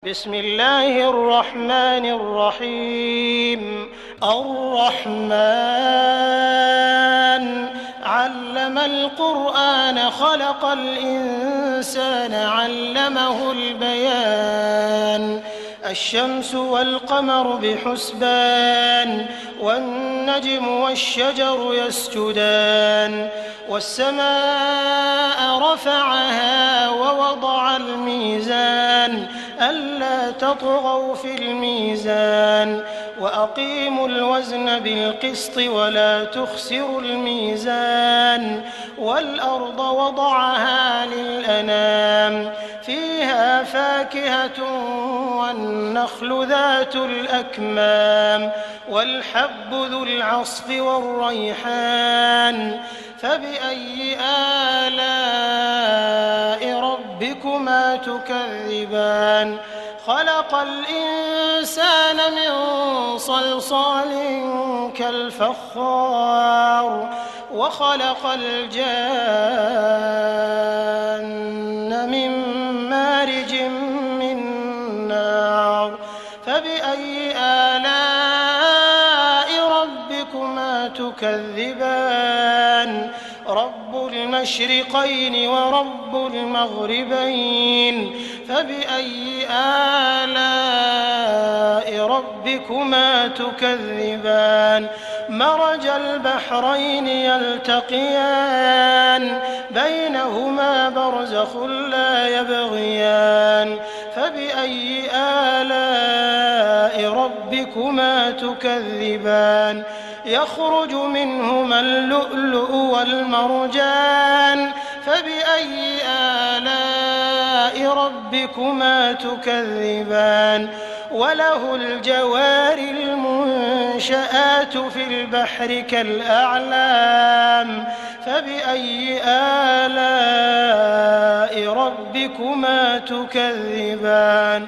بسم الله الرحمن الرحيم. الرحمن علم القرآن خلق الإنسان علمه البيان. الشمس والقمر بحسبان والنجم والشجر يسجدان والسماء رفعها ووضع الميزان ألا تطغوا في الميزان وأقيموا الوزن بالقسط ولا تخسروا الميزان والأرض وضعها للأنام فيها فاكهة والنخل ذات الأكمام والحب ذو العصف والريحان فبأي آلاء ربكما تكذبان. خلق الإنسان من صلصال كالفخار وخلق الجان من مارج من نار فبأي آلاء ربكما تكذبان. رب المشرقين ورب المغربين فبأي آلاء ربكما تكذبان. مرج البحرين يلتقيان بينهما برزخ لا يبغيان فبأي آلاء ربكما تكذبان. يخرج منهما اللؤلؤ والمرجان فبأي آلاء ربكما تكذبان. وله الجوار المنشآت في البحر كالأعلام فبأي آلاء ربكما تكذبان.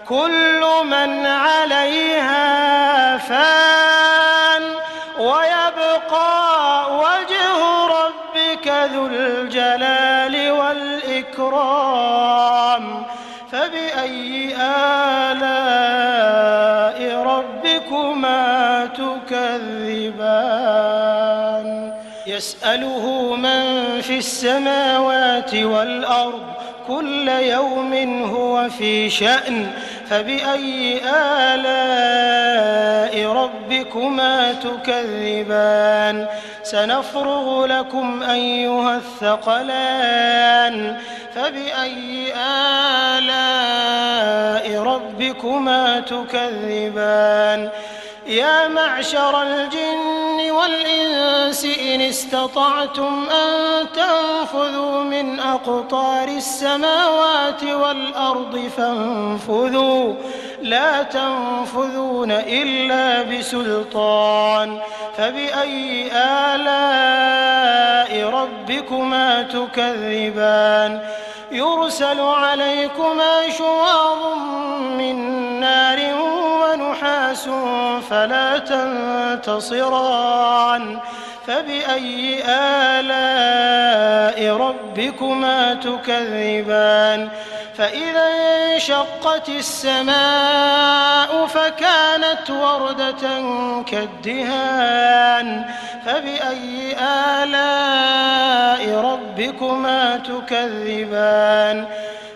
كل من عليها فان ويبقى وجه ربك ذو الجلال والإكرام فبأي آلاء ربكما تكذبان. يسأله من في السماوات والأرض كل يوم هو في شأن فبأي آلاء ربكما تكذبان. سنفرغ لكم أيها الثقلان فبأي آلاء ربكما تكذبان. يا معشر الجن والإنس إن استطعتم أن تنفذوا من أقطار السماوات والأرض فانفذوا لا تنفذون إلا بسلطان فبأي آلاء ربكما تكذبان. يرسل عليكما شواظ من نار ونحاس فلا تنتصران فبأي آلاء ربكما تكذبان. فإذا انشقت السماء فكانت وردة كالدهان فبأي آلاء ربكما تكذبان.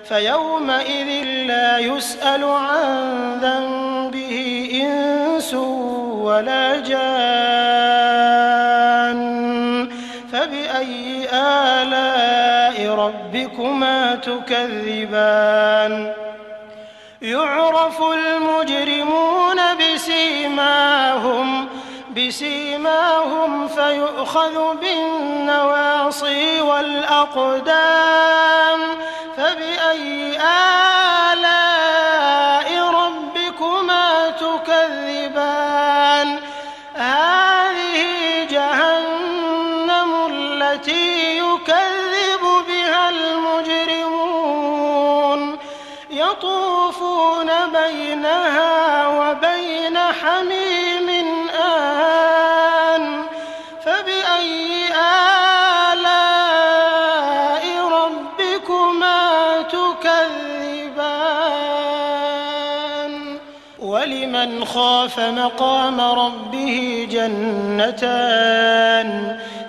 فيومئذ لا يسأل عن ذنبه إنس ولا جان فبأي آلاء ربكما تكذبان. يعرف المجرمون بسيماهم فيؤخذ بالنواصي والأقدام فبأي آلاء ربكما تكذبان. هذه جهنم التي يكذب بها المجرمون يطوفون بينها وبين حميم آن فبأي آلاء ربكما تكذبان. ولمن خاف مقام ربه جنتان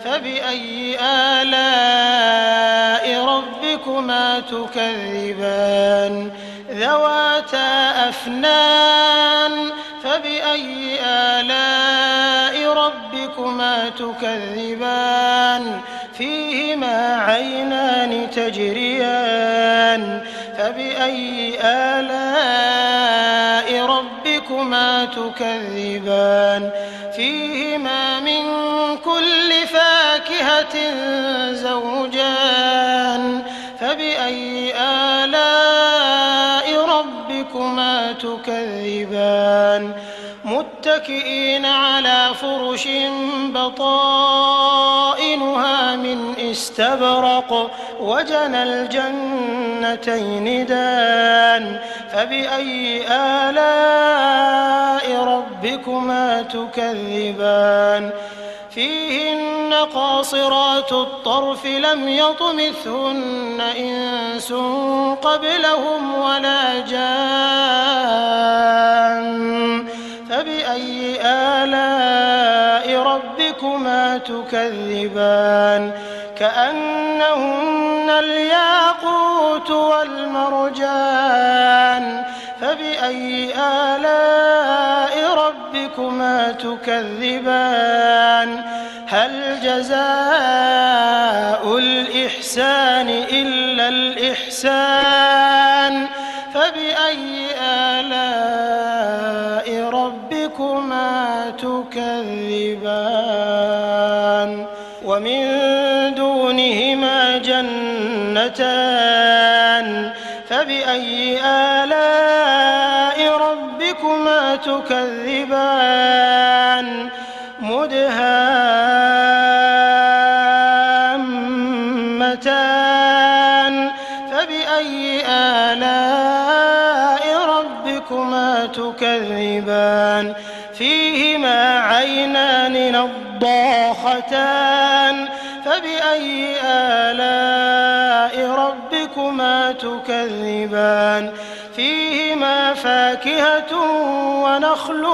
فبأي آلاء ربكما تكذبان ذواتا أفنان فبأي آلاء ربكما تكذبان فيهما عينان تجريان فبأي آلاء ربكما تكذبان فيهما من كل فاكهة زوجان فبأي آلاء ربكما تكذبان متكئين على فرش بطائنها من استبرق وجنى الجنتين دان فبأي آلاء ربكما تكذبان فيهن قاصرات الطرف لم يطمثهن إنس قبلهم ولا جان فبأي آلاء ربكما تكذبان كأنهن الياقوت والمرجان فبأي آلاء ربكما تكذبان هل جزاء الإحسان إلا الإحسان فبأي آلاء ربكما تكذبان ومن دونهما جنتان فبأي آلاء ربكما تكذبان مدهامتان فبأي آلاء ربكما تكذبان فيهما عينان نضاختان فبأي آلاء ربكما تكذبان فيهما فاكهة ونخل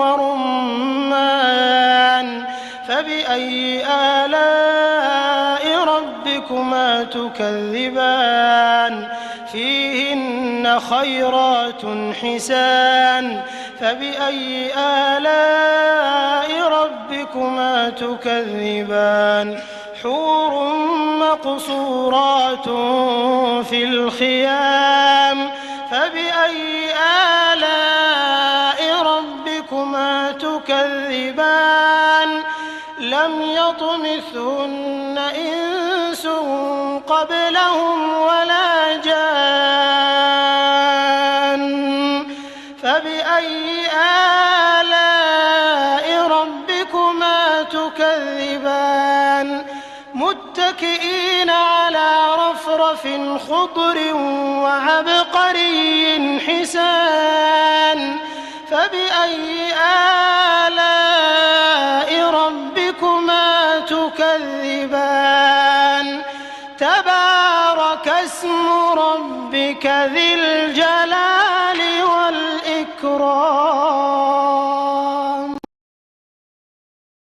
ورمان فبأي آلاء ربكما تكذبان فيهن خيرات حسان فبأي آلاء ربكما تكذبان حور مقصورات في الخيام فبأي آلاء ربكما تكذبان لم يطمثهن إنس قبلهم ولا جان فبأي آلاء ربكما تكذبان متكئين على رفرف خضر وعبقري حسان فبأي آلاء ربكما تكذبان تبارك اسم ربك ذي الجلال والإكرام